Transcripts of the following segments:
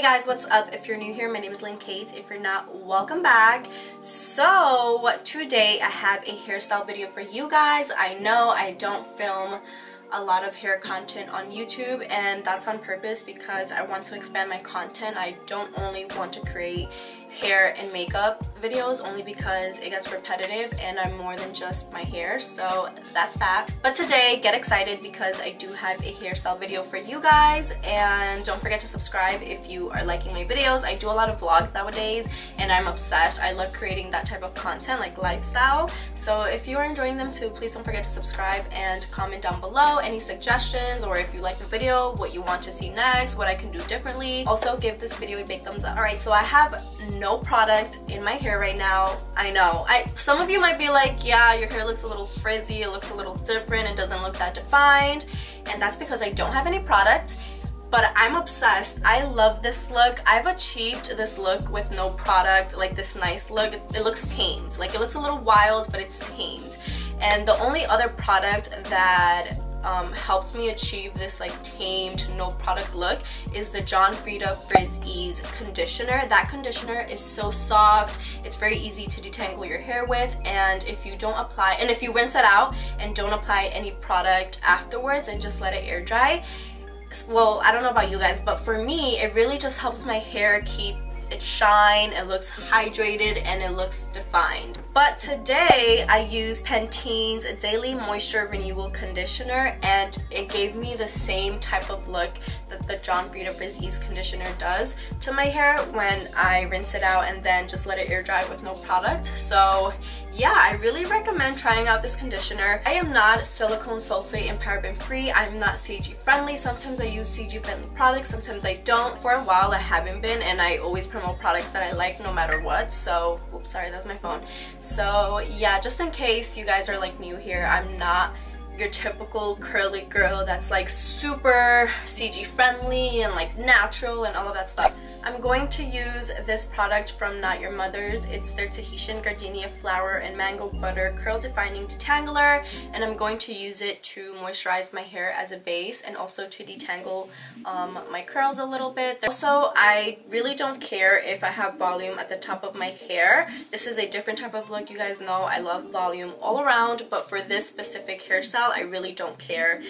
guys, what's up? If you're new here, my name is Lynn. If you're not, welcome back. So today I have a hairstyle video for you guys. I know I don't film a lot of hair content on YouTube, and that's on purpose because I want to expand my content. I don't only want to create hair and makeup videos only because it gets repetitive and I'm more than just my hair, so that's that. But today, get excited because I do have a hairstyle video for you guys, and don't forget to subscribe if you are liking my videos. I do a lot of vlogs nowadays and I'm obsessed. I love creating that type of content, like lifestyle. So if you are enjoying them too, please don't forget to subscribe and comment down below any suggestions, or if you like the video, what you want to see next, what I can do differently. Also, give this video a big thumbs up. Alright, so I have no product in my hair right now. I know, some of you might be like, yeah, your hair looks a little frizzy, it looks a little different, it doesn't look that defined, and that's because I don't have any product. But I'm obsessed. I love this look. I've achieved this look with no product, like this nice look. It looks tamed. Like, it looks a little wild, but it's tamed. And the only other product that helped me achieve this like tamed, no product look is the John Frieda Frizz Ease conditioner. That conditioner is so soft. It's very easy to detangle your hair with, and if you don't apply, and if you rinse it out and don't apply any product afterwards and just let it air dry, well, I don't know about you guys, but for me, it really just helps my hair keep its shine. It looks hydrated and it looks defined. But today I used Pantene's Daily Moisture Renewal Conditioner, and it gave me the same type of look that the John Frieda Frizz Ease conditioner does to my hair when I rinse it out and then just let it air dry with no product. So yeah, I really recommend trying out this conditioner. I am not silicone, sulfate, and paraben free. I'm not CG friendly. Sometimes I use CG friendly products, sometimes I don't. For a while I haven't been, and I always promote products that I like no matter what. So, oops, sorry, that's my phone. So yeah, just in case you guys are like new here, I'm not your typical curly girl that's like super CG friendly and like natural and all of that stuff. I'm going to use this product from Not Your Mother's. It's their Tahitian Gardenia Flower and Mango Butter Curl Defining Detangler, and I'm going to use it to moisturize my hair as a base and also to detangle my curls a little bit. Also, I really don't care if I have volume at the top of my hair. This is a different type of look. You guys know I love volume all around, but for this specific hairstyle, I really don't care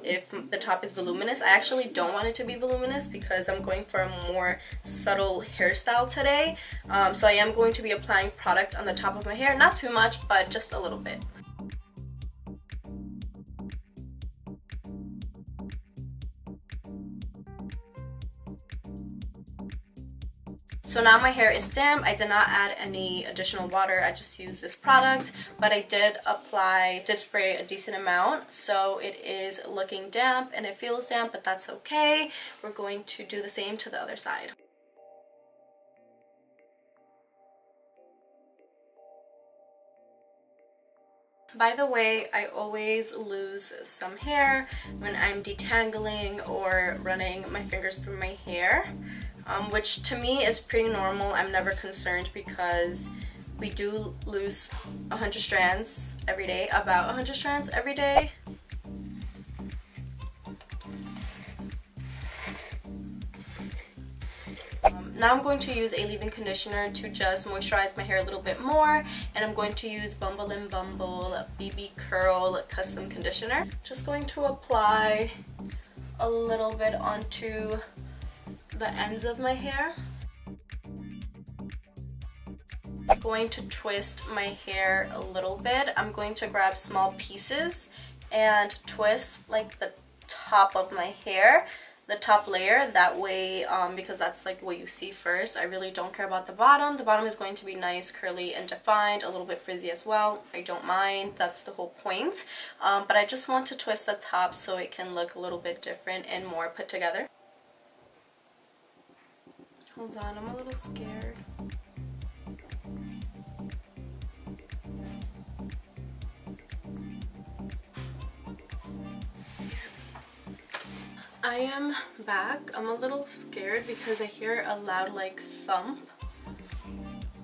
if the top is voluminous. I actually don't want it to be voluminous because I'm going for a more subtle hairstyle today. So I am going to be applying product on the top of my hair. Not too much, but just a little bit. So now my hair is damp. I did not add any additional water. I just used this product, but I did spray a decent amount. So it is looking damp and it feels damp, but that's okay. We're going to do the same to the other side. By the way, I always lose some hair when I'm detangling or running my fingers through my hair. Which to me is pretty normal. I'm never concerned because we do lose 100 strands every day, about 100 strands every day. Now I'm going to use a leave-in conditioner to just moisturize my hair a little bit more, and I'm going to use Bumble and Bumble BB Curl Custom Conditioner. Just going to apply a little bit onto the ends of my hair. I'm going to twist my hair a little bit. I'm going to grab small pieces and twist like the top of my hair, the top layer, that way because that's like what you see first. I really don't care about the bottom. The bottom is going to be nice, curly, and defined, a little bit frizzy as well. I don't mind, that's the whole point. But I just want to twist the top so it can look a little bit different and more put together. Hold on, I'm a little scared. I am back. I'm a little scared because I hear a loud like thump,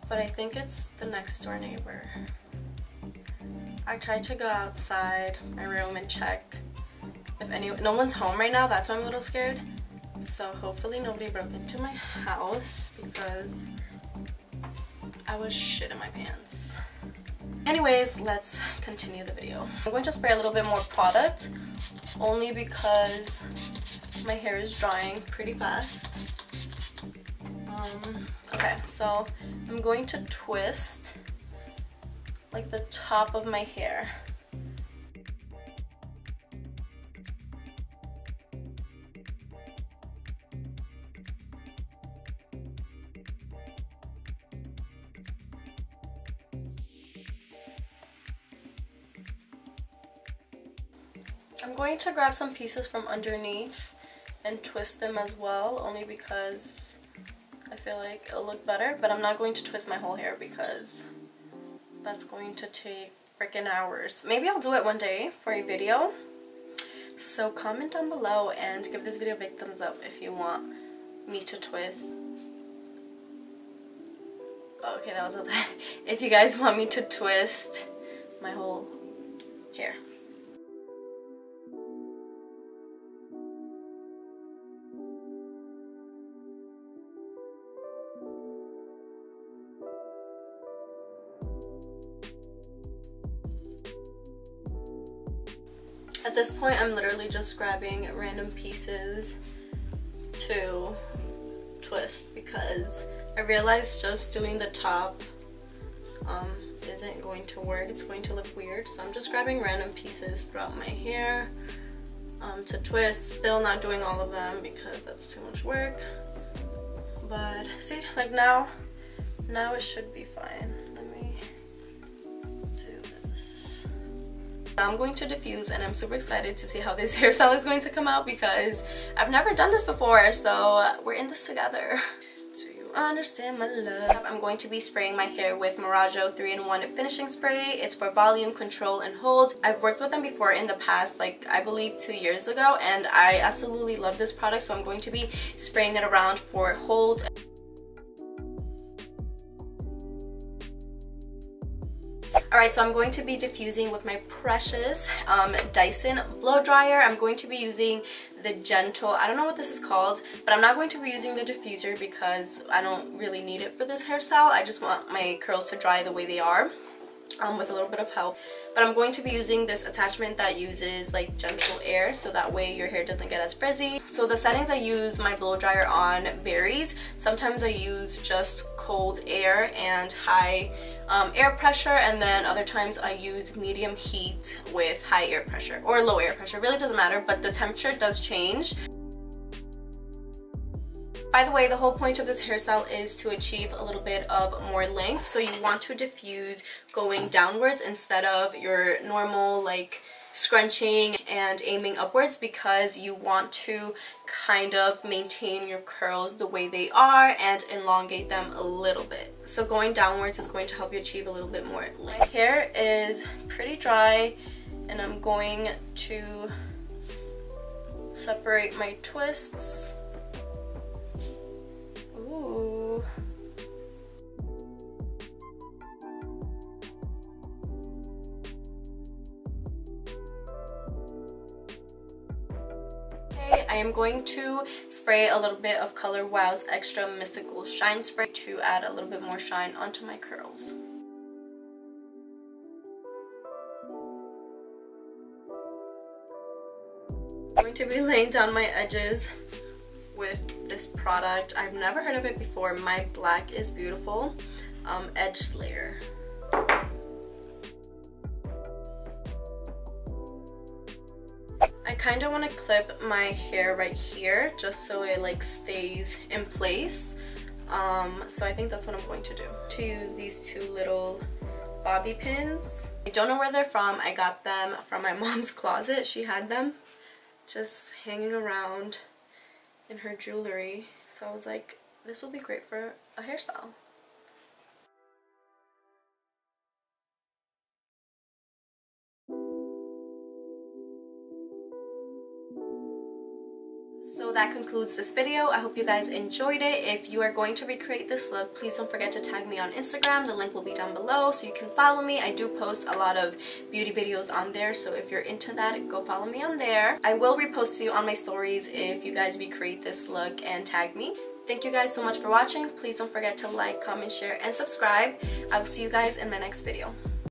but I think it's the next door neighbor. I tried to go outside my room and check if no one's home right now. That's why I'm a little scared. So hopefully nobody broke into my house because I was shit in my pants. Anyways, let's continue the video. I'm going to spray a little bit more product only because my hair is drying pretty fast. Okay, so I'm going to twist like the top of my hair. I'm going to grab some pieces from underneath and twist them as well, only because I feel like it'll look better, but I'm not going to twist my whole hair because that's going to take freaking hours. Maybe I'll do it one day for a video. So comment down below and give this video a big thumbs up if you want me to twist. Oh, okay, that was a lot. If you guys want me to twist my whole hair. At this point, I'm literally just grabbing random pieces to twist because I realized just doing the top isn't going to work. It's going to look weird. So I'm just grabbing random pieces throughout my hair to twist. Still not doing all of them because that's too much work. But see, like now it should be fine. I'm going to diffuse and I'm super excited to see how this hairstyle is going to come out because I've never done this before, so we're in this together. Do you understand my love? I'm going to be spraying my hair with Marajo 3-in-1 finishing spray. It's for volume, control, and hold. I've worked with them before in the past, like I believe 2 years ago, and I absolutely love this product, so I'm going to be spraying it around for hold. Alright, so I'm going to be diffusing with my precious Dyson blow dryer. I'm going to be using the gentle, I don't know what this is called, but I'm not going to be using the diffuser because I don't really need it for this hairstyle. I just want my curls to dry the way they are with a little bit of help. But I'm going to be using this attachment that uses like gentle air so that way your hair doesn't get as frizzy. So the settings I use my blow dryer on varies. Sometimes I use just cold air and high air pressure, and then other times I use medium heat with high air pressure or low air pressure. It really doesn't matter, but the temperature does change. By the way, the whole point of this hairstyle is to achieve a little bit of more length, so you want to diffuse going downwards instead of your normal like scrunching and aiming upwards, because you want to kind of maintain your curls the way they are and elongate them a little bit. So going downwards is going to help you achieve a little bit more length. My hair is pretty dry and I'm going to separate my twists. Ooh. Okay, I am going to spray a little bit of Color Wow's Extra Mystical Shine Spray to add a little bit more shine onto my curls. I'm going to be laying down my edges with this product. I've never heard of it before. My Black is Beautiful Edge Slayer. I kind of want to clip my hair right here just so it like stays in place. So I think that's what I'm going to do. To use these two little bobby pins. I don't know where they're from. I got them from my mom's closet. She had them just hanging around in her jewelry, so I was like, this will be great for a hairstyle. So that concludes this video. I hope you guys enjoyed it. If you are going to recreate this look, please don't forget to tag me on Instagram. The link will be down below so you can follow me. I do post a lot of beauty videos on there, so if you're into that, go follow me on there. I will repost to you on my stories if you guys recreate this look and tag me. Thank you guys so much for watching. Please don't forget to like, comment, share, and subscribe. I will see you guys in my next video.